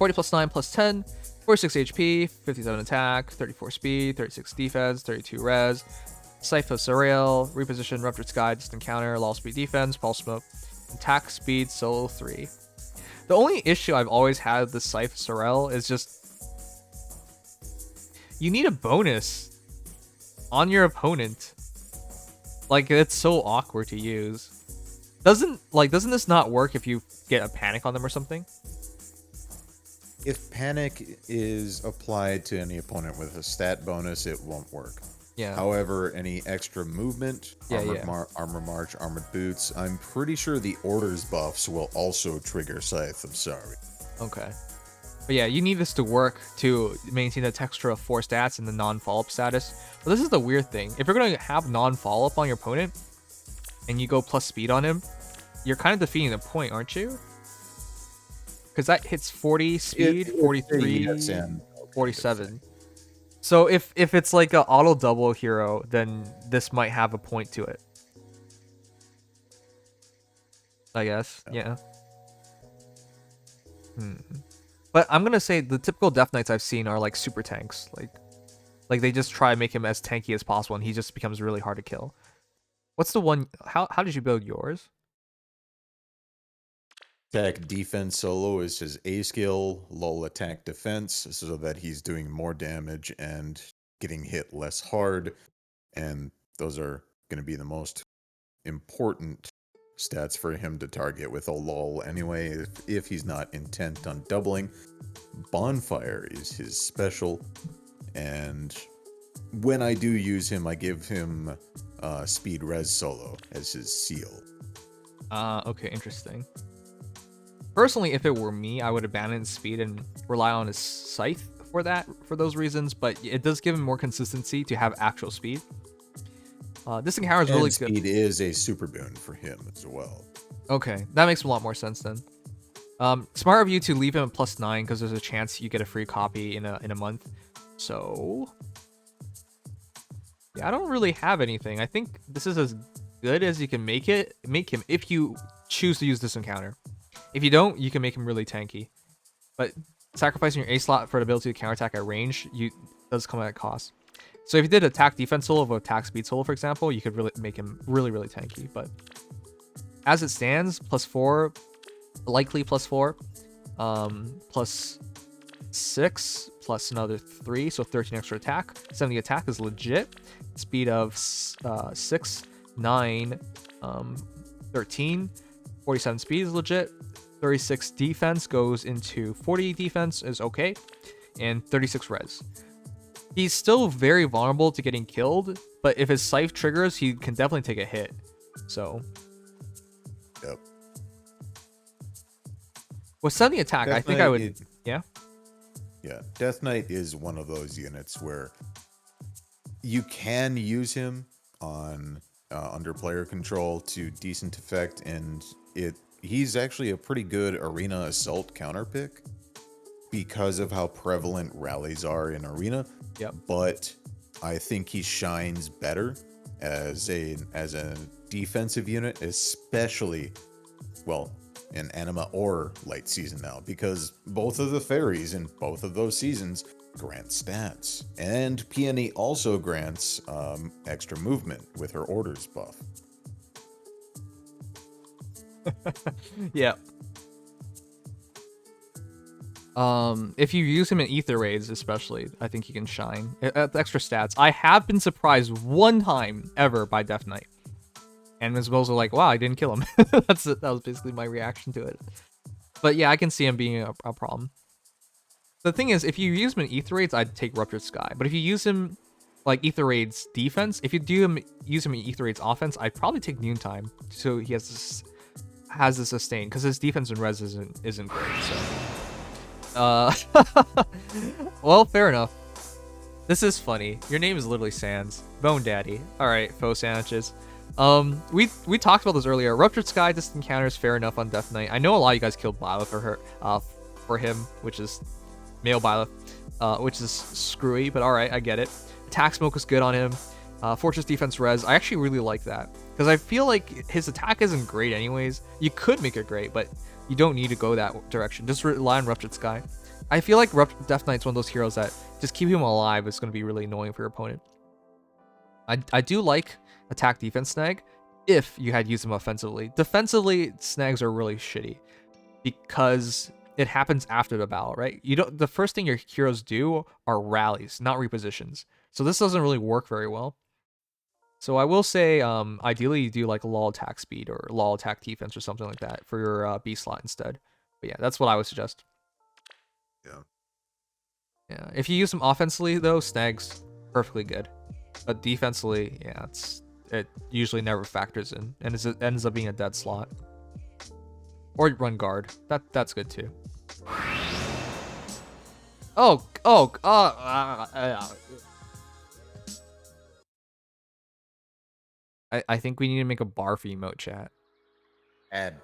40 plus 9 plus 10, 46 HP, 57 attack, 34 speed, 36 defense, 32 res. Scythe of Surreal, reposition, Ruptured Sky, distant counter, law speed defense, pulse smoke, attack speed, solo 3. The only issue I've always had with the Scythe of Surreal is just you need a bonus on your opponent. Like, it's so awkward to use. Doesn't this not work if you get a panic on them or something? If panic is applied to any opponent with a stat bonus, it won't work. Yeah. However, any extra movement, armor march, armored boots, I'm pretty sure the orders buffs will also trigger Scythe of Sorry. Okay. But yeah, you need this to work to maintain the texture of 4 stats and the non-follow-up status. But this is the weird thing. If you're going to have non-follow-up on your opponent, and you go plus speed on him, you're kind of defeating the point, aren't you? Because that hits 40 speed, 43, 47. So if it's like an auto double hero, then this might have a point to it. I guess, yeah. But I'm gonna say the typical Death Knights I've seen are like super tanks. Like they just try to make him as tanky as possible, and he just becomes really hard to kill. What's the one? How did you build yours? Attack defense solo is his A skill, lull attack defense, so that he's doing more damage and getting hit less hard. And those are going to be the most important stats for him to target with a lull anyway, if he's not intent on doubling. Bonfire is his special, and when I do use him, I give him speed res solo as his seal. Okay, interesting. Personally, if it were me, I would abandon speed and rely on his scythe for those reasons, but it does give him more consistency to have actual speed. This encounter is really good. Speed is a super boon for him as well. Okay, that makes a lot more sense then. Smart of you to leave him at +9 because there's a chance you get a free copy in a month. So yeah, I don't really have anything. I think this is as good as you can make him if you choose to use this encounter. If you don't, you can make him really tanky. But sacrificing your A slot for the ability to counterattack at range does come at a cost. So if you did attack defense solo of attack speed solo, for example, you could really make him really, really tanky. But as it stands, +4, likely +4, +6, plus another 3, so 13 extra attack. 70 attack is legit. Speed of 6, 9, 13. 47 speed is legit. 36 defense goes into 40 defense is okay. And 36 res. He's still very vulnerable to getting killed, but if his scythe triggers, he can definitely take a hit. So. Yep. With 70 attack, I think I would. Yeah? Yeah. Death Knight is one of those units where you can use him on under player control to decent effect, and he's actually a pretty good arena assault counter pick because of how prevalent rallies are in arena. Yep. But I think he shines better as a defensive unit, especially in anima or light season now, because both of the fairies in both of those seasons grant stats, and Peony also grants extra movement with her orders buff. Yeah. If you use him in ether raids, especially, I think he can shine. Extra stats. I have been surprised one time ever by Death Knight, and Ms. Mills are like, "Wow, I didn't kill him." That was basically my reaction to it. But yeah, I can see him being a problem. The thing is, if you use him in ether raids, I'd take Ruptured Sky. But if you use him like ether raids defense, if you use him in ether raids offense, I'd probably take Noontime, so he has the sustain, because his defense and res isn't great. So, well, fair enough. This is funny. Your name is literally Sans Bone Daddy. All right, faux sandwiches. We talked about this earlier. Ruptured Sky distant counters, fair enough on Death Knight. I know a lot of you guys killed Byleth for him, which is male Byleth, which is screwy, but all right, I get it. Attack smoke is good on him. Fortress defense res, I actually really like that, because I feel like his attack isn't great anyways. You could make it great, but You don't need to go that direction. Just rely on Ruptured Sky. I feel like Death Knight's one of those heroes that just keep him alive is going to be really annoying for your opponent. I do like attack defense snag if you had used them offensively. Defensively, snags are really shitty because it happens after the battle, right? The first thing your heroes do are rallies, not repositions. So this doesn't really work very well. So I will say, ideally you do like law attack speed or law attack defense or something like that for your B slot instead. But yeah, that's what I would suggest. Yeah. Yeah. If you use them offensively though, snag's perfectly good. But defensively, yeah, it usually never factors in, and it ends up being a dead slot. Or run guard. That's good too. I think we need to make a bar for emote chat. Add.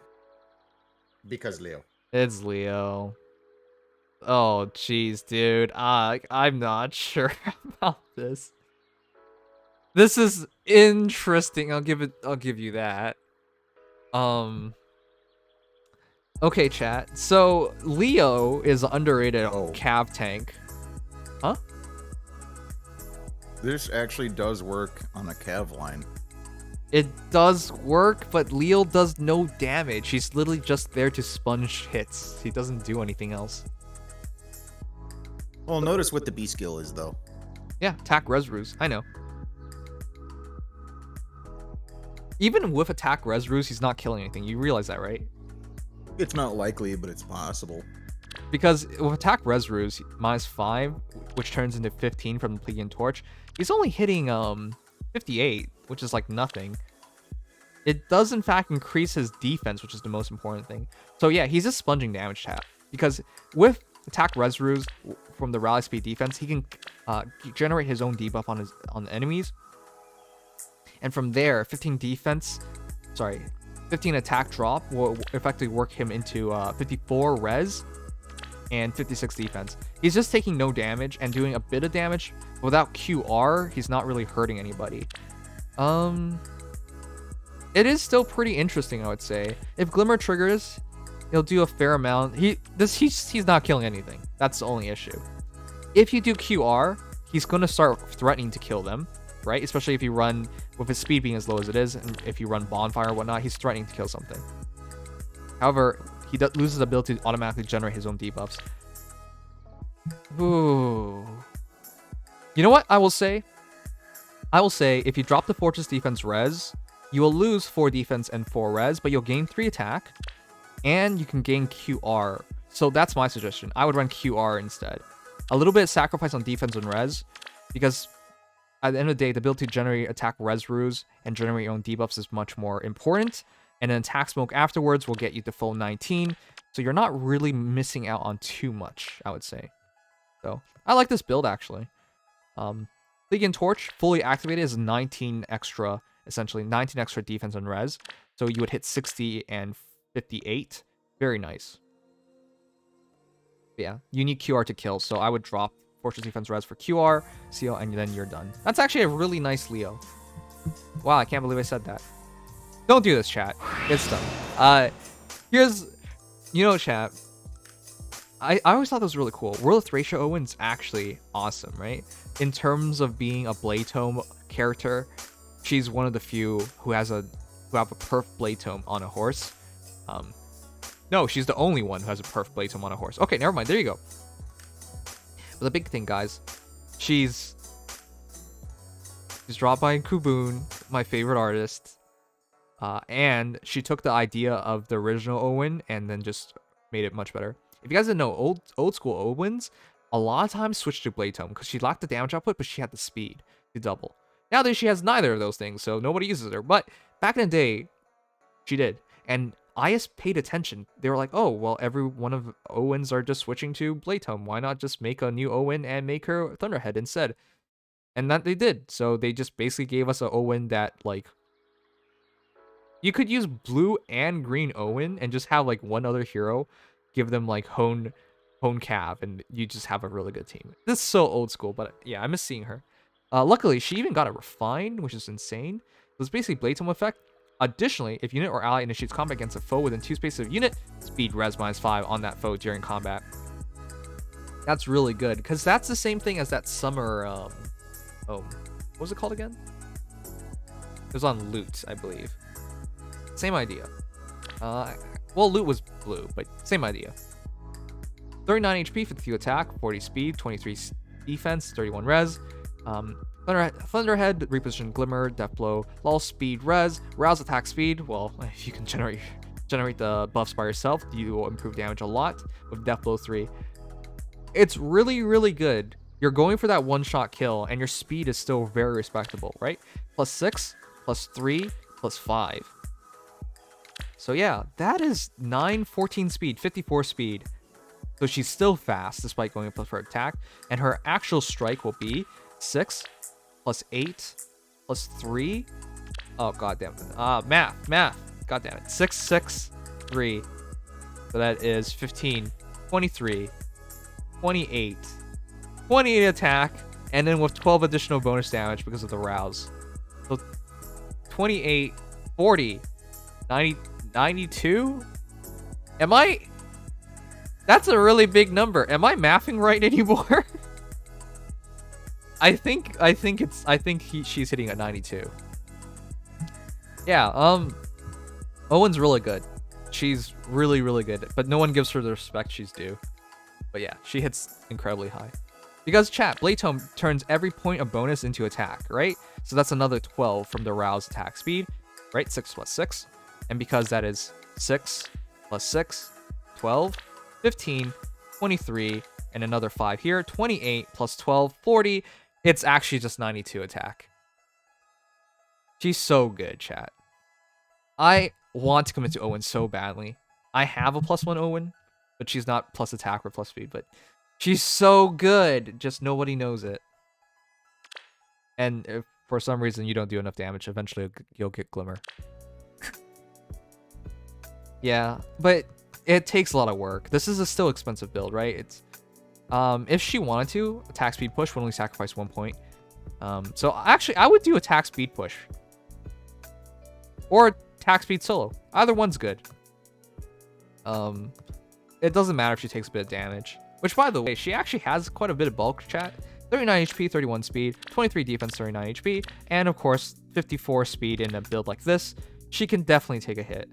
Because Leo. It's Leo. Oh, jeez, dude. I'm not sure about this. This is interesting. I'll give you that. Okay, chat. So Leo is underrated Cav tank. Huh? This actually does work on a Cav line. It does work, but Leo does no damage. He's literally just there to sponge hits. He doesn't do anything else. Well, notice what the B skill is, though. Yeah, attack res ruse. I know. Even with attack res ruse, he's not killing anything. You realize that, right? It's not likely, but it's possible. Because with attack res ruse, -5, which turns into 15 from the Plebeian Torch, he's only hitting 58, which is like nothing. It does in fact increase his defense, which is the most important thing. So yeah, he's just sponging damage tap. Because with attack res ruse from the rally speed defense, he can generate his own debuff on the enemies. And from there, 15 attack drop will effectively work him into 54 res and 56 defense. He's just taking no damage and doing a bit of damage. Without QR, he's not really hurting anybody. It is still pretty interesting, I would say. If Glimmer triggers, he'll do a fair amount. He's not killing anything. That's the only issue. If you do QR, he's going to start threatening to kill them, right? Especially if you run with his speed being as low as it is, and if you run bonfire or whatnot, he's threatening to kill something. However, he loses the ability to automatically generate his own debuffs. Ooh. You know what I will say? I will say if you drop the Fortress Defense res, you will lose 4 defense and 4 res, but you'll gain 3 attack, and you can gain QR. So that's my suggestion. I would run QR instead. A little bit of sacrifice on defense and res, because at the end of the day, the ability to generate attack res ruse and generate your own debuffs is much more important. And then attack smoke afterwards will get you to full 19. So you're not really missing out on too much, I would say. So I like this build actually. Plebeian Torch fully activated is 19 extra, essentially 19 extra defense and res. So you would hit 60 and 58. Very nice. But yeah, you need QR to kill, so I would drop Fortress Defense res for QR, seal, and then you're done. That's actually a really nice Leo. Wow, I can't believe I said that. Don't do this, chat. It's done. Chat. I always thought that was really cool. World of Thracia Owen's actually awesome, right? In terms of being a Blade Tome character, she's one of the few who have a perf Blade Tome on a horse. No, she's the only one who has a perf Blade Tome on a horse. Okay, never mind. There you go. But the big thing, guys, she's dropped by Kuboon, my favorite artist, and she took the idea of the original Olwen and then just made it much better. If you guys didn't know, old school Olwens a lot of times switched to Blade Tome because she lacked the damage output, but she had the speed to double. Nowadays, she has neither of those things, so nobody uses her. But back in the day, she did. And I just paid attention. They were like, oh, well, every one of Owens are just switching to Blade Tome. Why not just make a new Owen and make her Thunderhead instead? And that they did. So they just basically gave us an Owen that, like, you could use blue and green Owen and just have, like, one other hero. Give them, like, Hone Cav, and you just have a really good team. This is so old school, but yeah, I miss seeing her. Luckily, she even got a refined, which is insane. It was basically Blade Tome effect, Additionally, if unit or ally initiates combat against a foe within 2 spaces of unit, speed res -5 on that foe during combat. That's really good, because that's the same thing as that summer, oh, what was it called again? It was on loot, I believe. Same idea. Well, loot was blue, but same idea. 39 HP, 52 attack, 40 speed, 23 defense, 31 res. Thunderhead, reposition Glimmer, Death Blow, lull speed res, rouse attack speed. Well, if you can generate the buffs by yourself, you will improve damage a lot with Death Blow 3. It's really, really good. You're going for that one-shot kill, and your speed is still very respectable, right? +6, +3, +5. So yeah, that is 9, 14 speed, 54 speed. So she's still fast despite going up for attack, and her actual strike will be 6 +8 +3. Oh god damn it. Math. God damn it. 6, 6, 3. So that is 15, 23, 28, 28 attack, and then with 12 additional bonus damage because of the rouse. So 28, 40, 90, 92. That's a really big number. Am I mathing right anymore? I think she's hitting at 92. Yeah, Owen's really good. She's really, really good, but no one gives her the respect she's due. But yeah, she hits incredibly high. Because chat, Blade Tome turns every point of bonus into attack, right? So that's another 12 from the rouse attack speed, right? 6 + 6. And because that is 6 + 6, 12, 15, 23, and another 5 here, 28 + 12, 40. It's actually just 92 attack. She's so good, chat. I want to commit to Owen so badly. I have a +1 Owen, but she's not plus attack or plus speed, but she's so good. Just nobody knows it. And if for some reason you don't do enough damage, eventually you'll get Glimmer. Yeah, but it takes a lot of work. This is a still expensive build, right? It's if she wanted to, attack speed push would only sacrifice 1 point. So actually, I would do attack speed push or attack speed solo. Either one's good. It doesn't matter if she takes a bit of damage. Which, by the way, she actually has quite a bit of bulk, chat. 39 HP, 31 speed, 23 defense, 39 HP, and of course 54 speed in a build like this. She can definitely take a hit.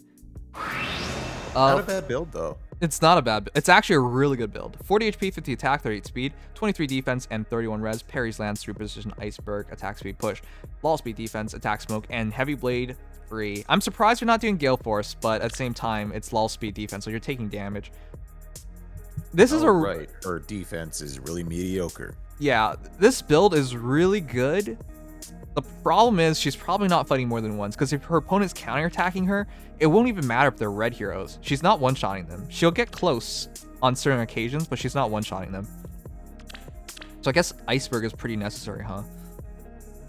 Not a bad build though. It's not a bad build. It's actually a really good build. 40 HP, 50 attack, 38 speed, 23 defense, and 31 res. Peri's Lance, through position, iceberg, attack speed push, lull speed defense, attack smoke, and heavy blade 3. I'm surprised you're not doing Gale Force, but at the same time, it's lull speed defense, so you're taking damage. This is right. Her defense is really mediocre. Yeah, this build is really good. The problem is she's probably not fighting more than once, because if her opponent's counterattacking her, it won't even matter if they're red heroes. She's not one-shotting them. She'll get close on certain occasions, but she's not one-shotting them. So I guess iceberg is pretty necessary, huh?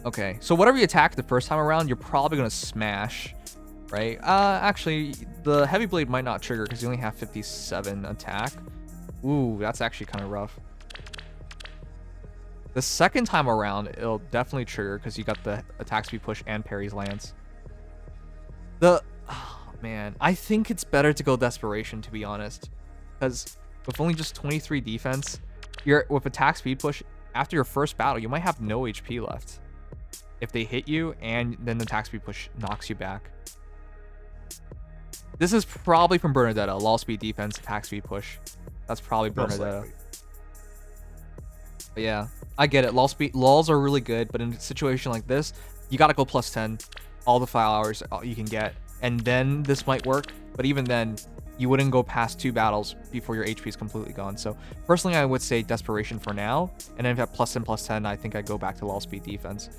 Okay, so whatever you attack the first time around, you're probably gonna smash, right? Actually, the heavy blade might not trigger because you only have 57 attack. Ooh, that's actually kind of rough. The second time around, it'll definitely trigger because you got the attack speed push and Peri's Lance. Oh, man, I think it's better to go Desperation, to be honest. Because with only just 23 defense, you're with attack speed push, after your first battle, you might have no HP left. If they hit you, and then the attack speed push knocks you back. This is probably from Bernadetta. Lull speed defense, attack speed push. That's probably Bernadetta. But yeah, I get it. Lulls are really good, but in a situation like this, you gotta go +10, all the 5 hours you can get, and then this might work. But even then, you wouldn't go past 2 battles before your HP is completely gone. So personally, I would say Desperation for now, and then if you have +10, I think I'd go back to lull speed defense.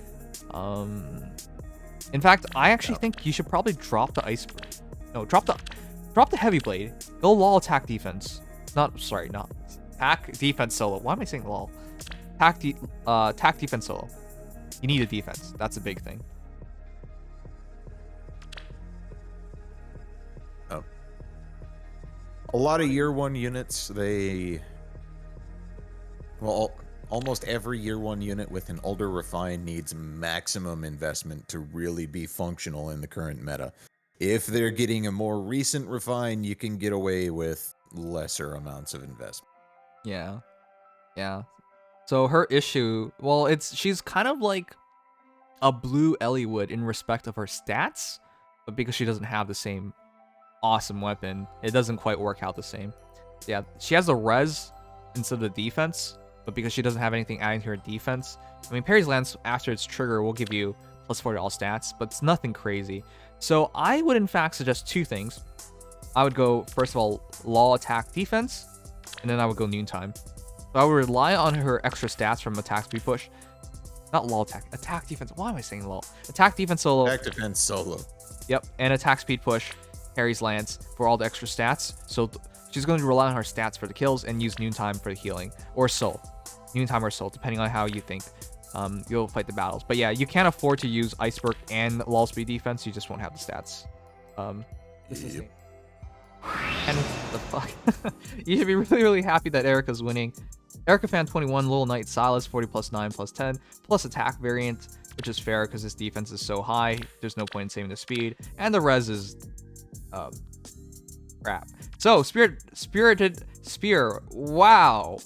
In fact, I actually think you should probably drop the iceberg. No, drop the heavy blade. Go lull attack defense. Not attack defense solo. Why am I saying lull? Attack defense solo. You need a defense. That's a big thing. Oh. A lot of year 1 units, all almost every year 1 unit with an older refine needs maximum investment to really be functional in the current meta. If they're getting a more recent refine, you can get away with lesser amounts of investment. Yeah. Yeah. So her issue, well, she's kind of like a blue Ellie would in respect of her stats, but because she doesn't have the same awesome weapon, it doesn't quite work out the same. Yeah, she has the res instead of the defense, but because she doesn't have anything adding to her defense, I mean, Peri's Lance after its trigger will give you +4 to all stats, but it's nothing crazy. So I would in fact suggest 2 things. I would go, first of all, law attack defense, and then I would go noontime. So I would rely on her extra stats from attack speed push. Not law attack defense. Why am I saying law? Attack defense solo. Attack defense solo. Yep, and attack speed push, Peri's Lance for all the extra stats. So she's going to rely on her stats for the kills and use noontime for the healing, or soul. Noontime or soul, depending on how you think you'll fight the battles. But yeah, you can't afford to use iceberg and lull speed defense. You just won't have the stats. Yep. And the fuck, you should be really, really happy that Erica's winning. Erica fan 21, Little Knight Silas 40 +9 +10 plus attack variant, which is fair because his defense is so high. There's no point in saving the speed, and the res is crap. So spirited spear. Wow.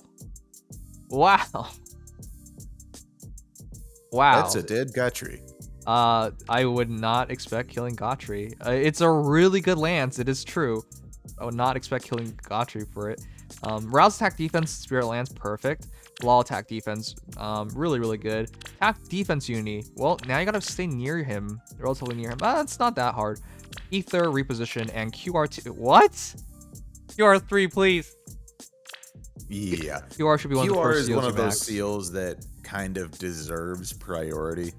That's a dead Gotri. I would not expect killing Gotri. It's a really good lance. It is true. I would not expect killing Gotri for it. Rouse attack defense, Spirit Lance, perfect. Law attack defense, really, really good. Attack defense unity. Well, now you gotta stay near him, relatively near him. It's not that hard. Ether, reposition, and QR2. What? QR3, please. Yeah. QR should be one of the first is one seals of you those max. seals that kind of deserves priority.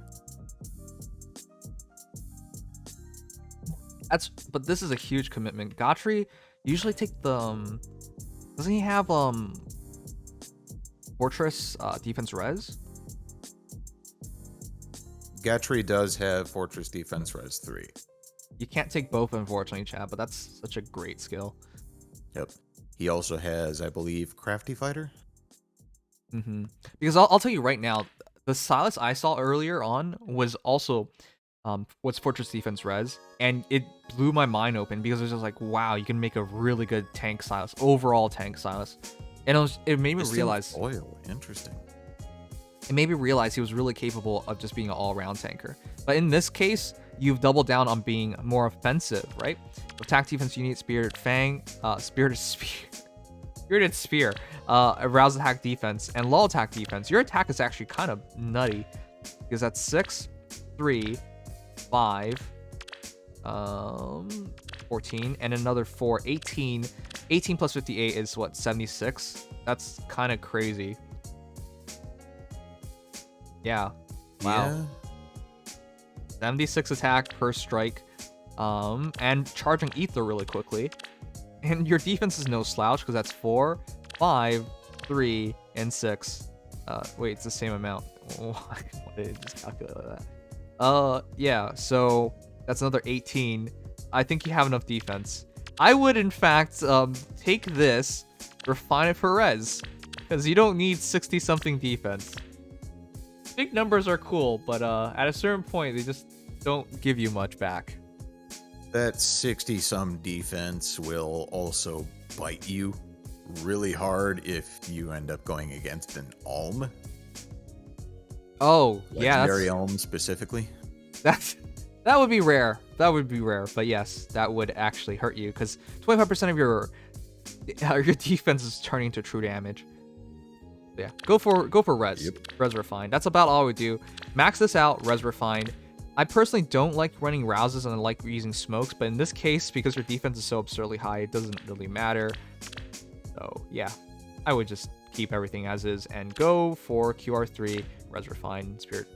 But this is a huge commitment. Gotri usually take the doesn't he have Fortress defense res? Gotri does have Fortress Defense Res 3. You can't take both, unfortunately, chat, but that's such a great skill. Yep. He also has, I believe, Crafty Fighter. Because I'll tell you right now, the Silas I saw earlier on was also what's Fortress Defense Res, and it blew my mind open because it was just like, wow, you can make a really good tank Silas, overall tank Silas. And it made me realize oil. Interesting. It made me realize he was really capable of just being an all-around tanker. But in this case, you've doubled down on being more offensive, right? Attack defense, you need Spirited Fang, Spirited Spear, Arouse attack defense, and lull attack defense. Your attack is actually kind of nutty because that's 6, 3, 5, 14, and another 4, 18. 18 plus 58 is what, 76? That's kind of crazy. Yeah. Wow. Yeah. 76 attack per strike. And charging ether really quickly. And your defense is no slouch because that's 4, 5, 3, and 6. Wait, it's the same amount. Why did it just calculate like that? Yeah, so that's another 18. I think you have enough defense. I would, in fact, take this, refine it for res, because you don't need 60-something defense. Big numbers are cool, but at a certain point, they just don't give you much back. That 60-some defense will also bite you really hard if you end up going against an Alm. Oh, yeah. Legendary Alm specifically. That would be rare. That would be rare, but yes, that would actually hurt you because 25% of your defense is turning to true damage. Yeah, go for res. Yep. Res refined. That's about all I would do. Max this out, res refined. I personally don't like running rouses and I like using smokes, but in this case, because your defense is so absurdly high, it doesn't really matter. So yeah, I would just keep everything as is and go for QR3, res refined, spirit.